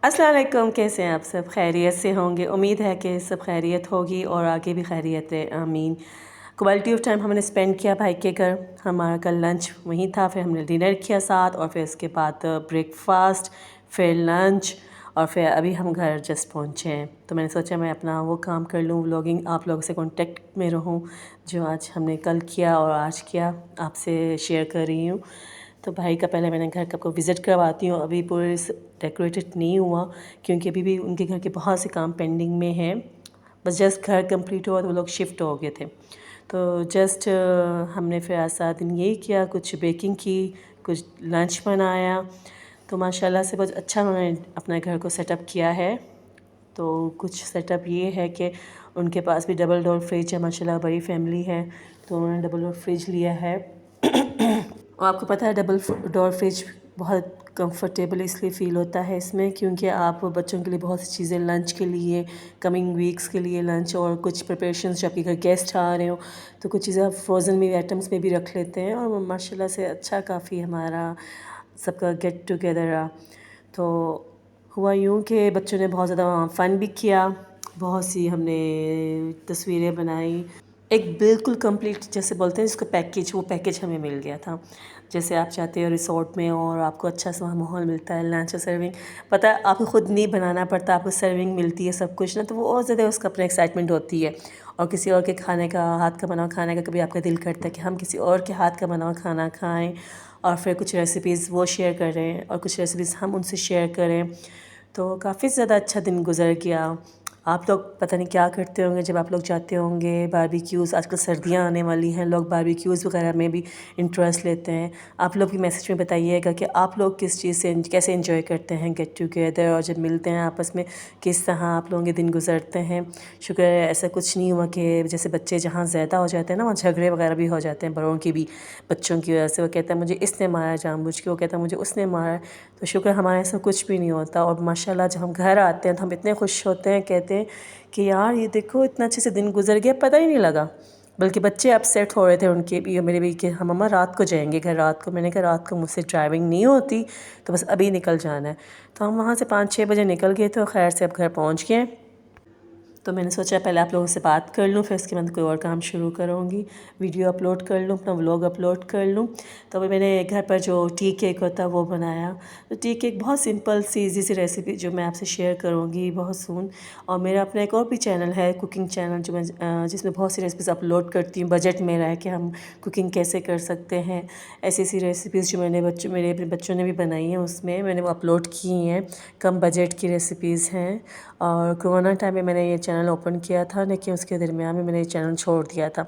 अस्सलाम वालेकुम, कैसे हैं आप सब? खैरियत से होंगे। उम्मीद है कि सब खैरियत होगी और आगे भी खैरियत है, आमीन। क्वालिटी ऑफ टाइम हमने स्पेंड किया भाई के घर। हमारा कल लंच वहीं था, फिर हमने डिनर किया साथ, और फिर उसके बाद ब्रेकफास्ट, फिर लंच, और फिर अभी हम घर जस्ट पहुँचे हैं। तो मैंने सोचा मैं अपना वो काम कर लूँ, व्लॉगिंग, आप लोगों से कांटेक्ट में रहूँ, जो आज हमने कल किया और आज किया आपसे शेयर कर रही हूँ। तो भाई का पहले मैंने घर का आपको विज़िट करवाती हूँ। अभी पूरे डेकोरेटेड नहीं हुआ क्योंकि अभी भी उनके घर के बहुत से काम पेंडिंग में हैं। बस जस्ट घर कंप्लीट हुआ तो वो लोग शिफ्ट हो गए थे। तो जस्ट हमने फिर आज सारा दिन यही किया, कुछ बेकिंग की, कुछ लंच बनाया। तो माशाल्लाह से बहुत अच्छा उन्होंने अपने घर को सेटअप किया है। तो कुछ सेटअप ये है कि उनके पास भी डबल डोर फ्रिज है, माशाल्लाह बड़ी फैमिली है, तो उन्होंने डबल डोर फ्रिज लिया है। और आपको पता है डबल डोर फ्रिज बहुत कंफर्टेबल इसलिए फ़ील होता है इसमें क्योंकि आप बच्चों के लिए बहुत सी चीज़ें लंच के लिए, कमिंग वीक्स के लिए लंच और कुछ प्रिपरेशंस, जब आपके घर गेस्ट आ रहे हो तो कुछ चीज़ें आप फ्रोज़न में आइटम्स में भी रख लेते हैं। और माशाल्लाह से अच्छा काफ़ी हमारा सबका गेट टुगेदर रहा। तो हुआ यूँ कि बच्चों ने बहुत ज़्यादा फ़न भी किया, बहुत सी हमने तस्वीरें बनाई। एक बिल्कुल कंप्लीट जैसे बोलते हैं जिसको पैकेज, वो पैकेज हमें मिल गया था। जैसे आप चाहते हो रिसोर्ट में और आपको अच्छा सा माहौल मिलता है, लंच और सर्विंग, पता है आपको ख़ुद नहीं बनाना पड़ता, आपको सर्विंग मिलती है सब कुछ ना, तो वो और ज़्यादा उसका अपना एक्साइटमेंट होती है। और किसी और के खाने का, हाथ का बना हुआ खाने का कभी आपका दिल करता है कि हम किसी और के हाथ का बना हुआ खाना खाएँ, और फिर कुछ रेसिपीज़ वो शेयर करें और कुछ रेसिपीज़ हम उनसे शेयर करें। तो काफ़ी ज़्यादा अच्छा दिन गुजर गया। आप लोग पता नहीं क्या करते होंगे जब आप लोग जाते होंगे बारबेक्यूज़, आजकल सर्दियाँ आने वाली हैं, लोग बारबेक्यूज़ वगैरह में भी इंटरेस्ट लेते हैं। आप लोग भी मैसेज में बताइएगा कि आप लोग किस चीज़ से कैसे एंजॉय करते हैं गेट टुगेदर, और जब मिलते हैं आपस में किस तरह आप लोगों के दिन गुजरते हैं। शुक्र है ऐसा कुछ नहीं हुआ कि जैसे बच्चे जहाँ ज़्यादा हो जाते हैं ना, वहाँ झगड़े वगैरह भी हो जाते हैं बड़ों की भी बच्चों की वजह से। वो कहता है मुझे इसने मारा जानबूझ के, वो कहता है मुझे उसने मारा। तो शुक्र हमारे ऐसा कुछ भी नहीं होता। और माशाल्लाह जब हम घर आते हैं तो हम इतने खुश होते हैं, कहते हैं कि यार ये देखो इतना अच्छे से दिन गुजर गया, पता ही नहीं लगा। बल्कि बच्चे अपसेट हो रहे थे उनके भी और मेरे भी कि हम मम्मा रात को जाएंगे घर, रात को। मैंने कहा रात को मुझसे ड्राइविंग नहीं होती, तो बस अभी निकल जाना है। तो हम वहाँ से 5-6 बजे निकल गए थे और खैर से अब घर पहुँच गए। तो मैंने सोचा पहले आप लोगों से बात कर लूँ, फिर उसके बाद कोई और काम शुरू करूँगी, वीडियो अपलोड कर लूँ, अपना व्लॉग अपलोड कर लूँ। तो अभी मैंने घर पर जो टी केक होता है वो बनाया। तो टी केक बहुत सिंपल सी ईज़ी सी रेसिपी जो मैं आपसे शेयर करूँगी बहुत सून। और मेरा अपना एक और भी चैनल है, कुकिंग चैनल, जो मैं जिसमें बहुत सी रेसिपीज़ अपलोड करती हूँ। बजट मेरा है कि हम कुकिंग कैसे कर सकते हैं, ऐसी ऐसी रेसिपीज़ जो मेरे अपने बच्चों ने भी बनाई हैं, उसमें मैंने वो अपलोड की हैं। कम बजट की रेसिपीज़ हैं। और कोरोना टाइम में मैंने ये चैनल ओपन किया था, लेकिन उसके दरमियान में मैंने ये चैनल छोड़ दिया था,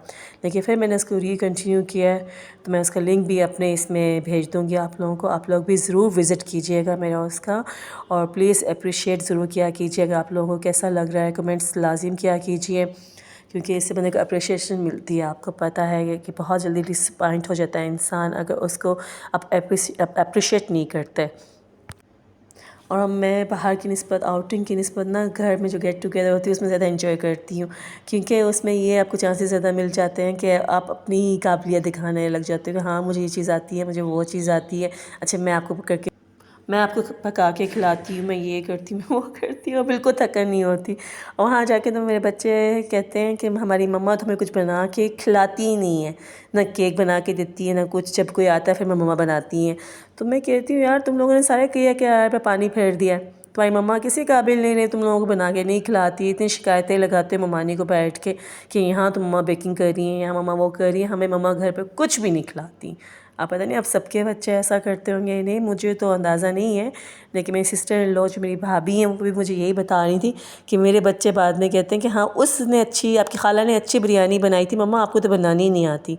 लेकिन फिर मैंने इसको कंटिन्यू किया है। तो मैं उसका लिंक भी अपने इसमें भेज दूँगी आप लोगों को। आप लोग भी ज़रूर विज़िट कीजिएगा मेरा उसका, और प्लीज़ अप्रिशिएट ज़रूर किया कीजिएगा। आप लोगों को कैसा लग रहा है कमेंट्स लाजिम किया कीजिए, क्योंकि इससे बंदे को अप्रिशिएशन मिलती है। आपको पता है कि बहुत जल्दी डिसअपॉइंट हो जाता है इंसान अगर उसको आप अप्रिशिएट नहीं करते। और मैं बाहर की निस्बत, आउटिंग की निस्बत ना, घर में जो गेट टुगेदर होती है उसमें ज़्यादा एंजॉय करती हूँ, क्योंकि उसमें ये आपको चांसेस ज़्यादा मिल जाते हैं कि आप अपनी काबिलियत दिखाने लग जाते हो कि हाँ मुझे ये चीज़ आती है, मुझे वो चीज़ आती है, अच्छा मैं आपको पका के खिलाती हूँ, मैं ये करती हूँ, मैं वो करती हूँ, बिल्कुल थकन नहीं होती। और वहाँ जाके तो मेरे बच्चे कहते हैं कि हमारी मम्मा तो हमें कुछ बना के खिलाती ही नहीं है, ना केक बना के देती है ना कुछ। जब कोई आता है फिर मम्मा बनाती हैं। तो मैं कहती हूँ यार तुम लोगों ने सारे किया क्या यार, पे पानी फेर दिया, तुम्हारी मम्मा किसी काबिल नहीं रहे, तुम लोगों को बना के नहीं खिलाती। इतनी शिकायतें लगाते हो ममानी को बैठ के कि यहाँ तो मम्मा बेकिंग कर रही हैं, यहाँ मम्मा वो कर रही हैं, हमें मम्मा घर पे कुछ भी नहीं खिलाती। आप पता नहीं अब सबके बच्चे ऐसा करते होंगे, नहीं मुझे तो अंदाज़ा नहीं है, लेकिन मेरी सिस्टर इन लॉ जो मेरी भाभी हैं वो भी मुझे यही बता रही थी कि मेरे बच्चे बाद में कहते हैं कि हाँ उसने अच्छी, आपकी खाला ने अच्छी बिरयानी बनाई थी मम्मा, आपको तो बनानी ही नहीं आती।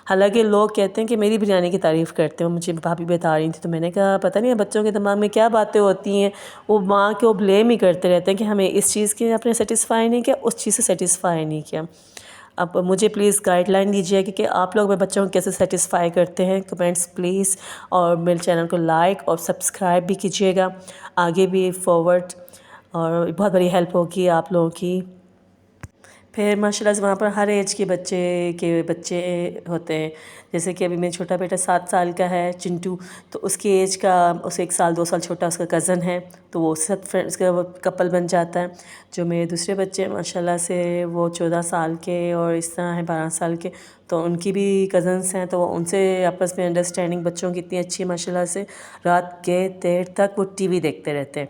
हालांकि लोग कहते हैं कि मेरी बिरयानी की तारीफ़ करते हो, मुझे भाभी बता रही थी। तो मैंने कहा पता नहीं बच्चों के दिमाग में क्या बातें होती हैं, वो माँ को ब्लेम ही करते रहते हैं कि हमें इस चीज़ के आपने सेटिस्फाई नहीं किया, उस चीज़ से सेटिस्फाई नहीं किया। अब मुझे प्लीज़ गाइडलाइन दीजिए कि आप लोग अपने बच्चों को कैसे सेटिस्फाई करते हैं, कमेंट्स प्लीज़। और मेरे चैनल को लाइक और सब्सक्राइब भी कीजिएगा, आगे भी फॉरवर्ड, और बहुत बड़ी हेल्प होगी आप लोगों की। پھر ماشاءاللہ سے وہاں پر ہر ایج کے بچے ہوتے ہیں. جیسے کہ ابھی میرا چھوٹا بیٹا 7 سال کا ہے چنٹو، تو اس کی ایج کا اس سے 1 سال 2 سال چھوٹا اس کا کزن ہے، تو وہ اس ساتھ فرینڈس کا کپل بن جاتا ہے. جو میرے دوسرے بچے ماشاءاللہ سے وہ 14 سال کے اور اس طرح ہیں 12 سال کے، تو ان کی بھی کزنس ہیں، تو ان سے آپس میں انڈرسٹینڈنگ بچوں کی اتنی اچھی ہے ماشاءاللہ سے. رات کے دیر تک وہ ٹی وی دیکھتے رہتے ہیں،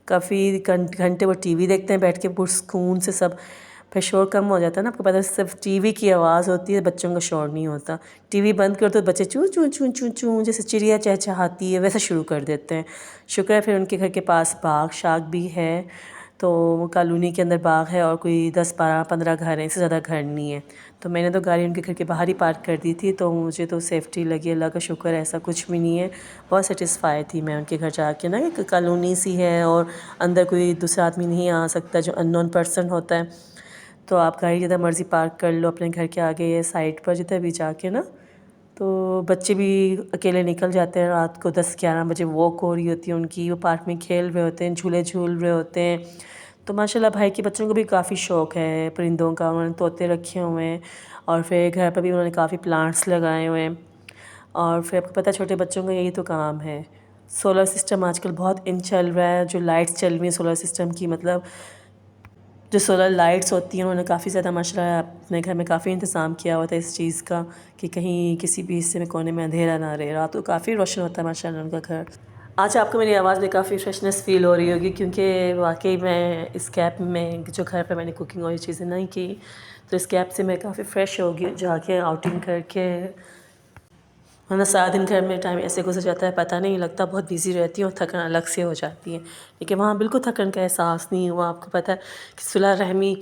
کافی گھنٹے وہ ٹی وی دیکھتے ہیں بیٹھ کے پرسکون سے سب. پھر شور کم ہو جاتا ہے نا، آپ کو پتہ ہے صرف ٹی وی کی آواز ہوتی ہے، بچوں کا شور نہیں ہوتا. ٹی وی بند کر دو بچے چوں چوں چوں چوں چوں جیسے چڑیا چہچہاتی ہے ویسے شروع کر دیتے ہیں. شکر ہے پھر ان کے گھر کے پاس باغ شاغ بھی ہے، تو وہ کالونی کے اندر باغ ہے اور کوئی 10 12 15 گھر ہیں، اس سے زیادہ گھر نہیں ہے. تو میں نے تو گاڑی ان کے گھر کے باہر ہی پارک کر دی تھی، تو مجھے تو سیفٹی لگی، اللہ کا شکر ہے ایسا کچھ بھی نہیں ہے. بہت سیٹسفائی تھی میں ان کے گھر جا کے نا، ایک کالونی سی ہے اور اندر کوئی دوسرا آدمی نہیں آ سکتا جو ان نون پرسن ہوتا ہے. تو آپ گاڑی جدھر مرضی پارک کر لو اپنے گھر کے آگے یا سائڈ پر جدھر بھی جا کے نا. تو بچے بھی اکیلے نکل جاتے ہیں رات کو 10 11 بجے واک ہو رہی ہوتی ہے ان کی، وہ پارک میں کھیل رہے ہوتے ہیں، جھولے جھول رہے ہوتے ہیں. تو ماشاءاللہ بھائی کے بچوں کو بھی کافی شوق ہے پرندوں کا، انہوں نے طوطے رکھے ہوئے ہیں اور پھر گھر پر بھی انہوں نے کافی پلانٹس لگائے ہوئے ہیں. اور پھر آپ کو پتہ ہے چھوٹے بچوں کا یہی تو کام ہے. سولر سسٹم آج کل بہت ان چل رہا ہے، جو لائٹس چل رہی ہیں سولر سسٹم کی، مطلب جو سولر لائٹس ہوتی ہیں انہوں نے کافی زیادہ ماشاءاللہ اپنے گھر میں کافی انتظام کیا ہوا تھا اس چیز کا کہ کہیں کسی بھی حصے میں کونے میں اندھیرا نہ رہے، رات کو کافی روشن ہوتا ہے ماشاءاللہ ان کا گھر. آج آپ کو میری آواز میں کافی فریشنس فیل ہو رہی ہوگی، کیونکہ واقعی میں اس گیپ میں جو گھر پہ میں نے کوکنگ اور یہ چیزیں نہیں کی، تو اس گیپ سے میں کافی فریش ہوگی جا کے آؤٹنگ کر کے. ورنہ سارا دن گھر میں ٹائم ایسے گزر جاتا ہے پتہ نہیں لگتا، بہت بیزی رہتی ہوں اور تھکن الگ سے ہو جاتی ہے. لیکن وہاں بالکل تھکن کا احساس نہیں ہوا. آپ کو پتہ ہے کہ صلہ رحمی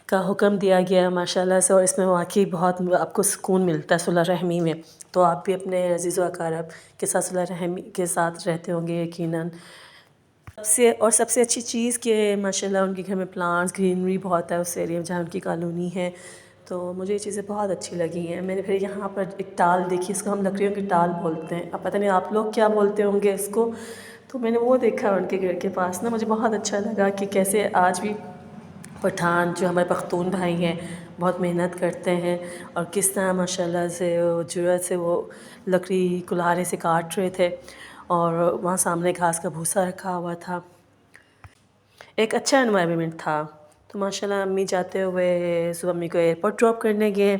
کا حکم دیا گیا ہے ماشاءاللہ سے، اور اس میں واقعی بہت آپ کو سکون ملتا ہے صلہ رحمی میں. تو آپ بھی اپنے عزیز و اقارب کے ساتھ صلہ رحمی کے ساتھ رہتے ہوں گے یقیناً. سب سے اچھی چیز کہ ماشاءاللہ ان کے گھر میں پلانٹس گرینری بہت ہے اس ایریا میں جہاں ان کی کالونی ہے، تو مجھے یہ چیزیں بہت اچھی لگی ہیں. میں نے پھر یہاں پر ایک ٹال دیکھی، اس کو ہم لکڑیوں کی ٹال بولتے ہیں، اب پتہ نہیں آپ لوگ کیا بولتے ہوں گے اس کو. تو میں نے وہ دیکھا ان کے گھر کے پاس نا، مجھے بہت اچھا لگا کہ کیسے آج بھی پٹھان جو ہمارے پختون بھائی ہیں بہت محنت کرتے ہیں، اور کس طرح ماشاءاللہ سے جرأت سے وہ لکڑی کلہاڑے سے کاٹ رہے تھے، اور وہاں سامنے گھاس کا بھوسا رکھا ہوا تھا. ایک اچھا انوائرمنٹ تھا. تو ماشاءاللہ امی جاتے ہوئے صبح امی کو ایئرپورٹ ڈراپ کرنے گئے،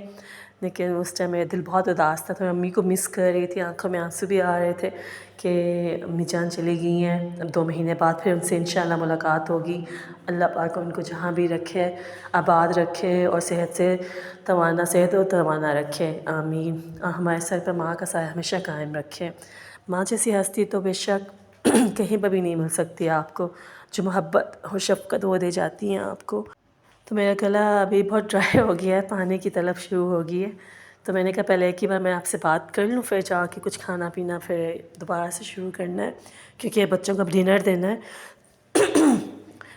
لیکن اس ٹائم میرا دل بہت اداس تھا، تو امی کو مس کر رہی تھی، آنکھوں میں آنسو بھی آ رہے تھے کہ امی جان چلی گئی ہیں. اب 2 مہینے بعد پھر ان سے انشاءاللہ ملاقات ہوگی. اللہ پاک ان کو جہاں بھی رکھے آباد رکھے اور صحت و توانا رکھے، آمین. اور ہمارے سر پر ماں کا سایہ ہمیشہ قائم رکھے. ماں جیسی ہستی تو بے شک کہیں پر بھی نہیں مل سکتی آپ کو، جو محبت اور شفقت وہ دے جاتی ہیں آپ کو. تو میرا گلا ابھی بہت ڈرائی ہو گیا ہے، پانی کی طلب شروع ہو گئی ہے. تو میں نے کہا پہلے ایک ہی بار میں آپ سے بات کر لوں، پھر جا کے کچھ کھانا پینا پھر دوبارہ سے شروع کرنا ہے، کیونکہ بچوں کو ڈنر دینا ہے.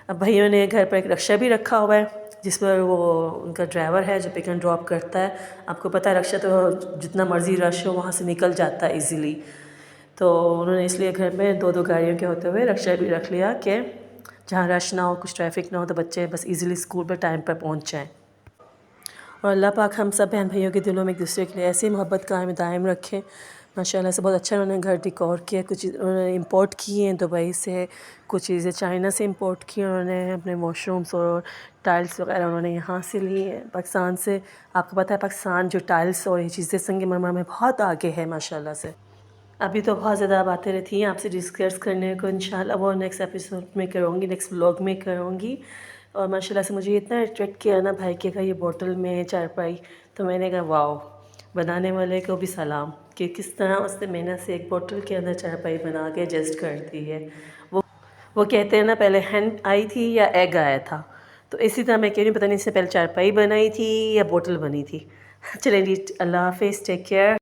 اب بھائیوں نے گھر پر ایک رکشہ بھی رکھا ہوا ہے جس پر وہ ان کا ڈرائیور ہے جو پک اینڈ ڈراپ کرتا ہے. آپ کو پتہ ہے رکشہ تو جتنا مرضی رش ہو وہاں سے نکل جاتا ہے ایزیلی، تو انہوں نے اس لیے گھر میں 2 گاڑیوں کے ہوتے ہوئے رکشہ بھی رکھ لیا کہ جہاں رش نہ ہو، کچھ ٹریفک نہ ہو، تو بچے بس ایزیلی اسکول پر ٹائم پر پہنچ جائیں. اور اللہ پاک ہم سب بہن بھائیوں کے دلوں میں ایک دوسرے کے لیے ایسی محبت قائم دائم رکھے. ماشاءاللہ سے بہت اچھا انہوں نے گھر ڈیکور کیا. کچھ انہوں نے امپورٹ کیے ہیں دبئی سے، کچھ چیزیں چائنا سے امپورٹ کی انہوں نے، اپنے واش رومس اور ٹائلس وغیرہ انہوں نے یہاں سے لی ہیں پاکستان سے. آپ کو پتہ ہے پاکستان جو ٹائلس اور یہ چیزیں سنگ مرمر میں بہت آگے ہے ماشاءاللہ سے. ابھی تو بہت زیادہ باتیں رہتی ہیں آپ سے ڈسکس کرنے کو، انشاءاللہ وہ نیکسٹ ایپیسوڈ میں کروں گی، نیکسٹ ولاگ میں کروں گی. اور ماشاءاللہ سے مجھے اتنا اٹریکٹ کیا نا بھائی کے کا یہ بوٹل میں چارپائی، تو میں نے کہا واو، بنانے والے کو بھی سلام کہ کس طرح اس نے محنت سے ایک بوٹل کے اندر چارپائی بنا کے ایڈجسٹ کرتی ہے. وہ کہتے ہیں نا پہلے ہین آئی تھی یا ایگ آیا تھا، تو اسی طرح میں کہہ رہی ہوں پتہ نہیں اس سے پہلے چارپائی بنائی تھی یا بوٹل بنی تھی. چلیں جی، اللہ حافظ، ٹیک کیئر.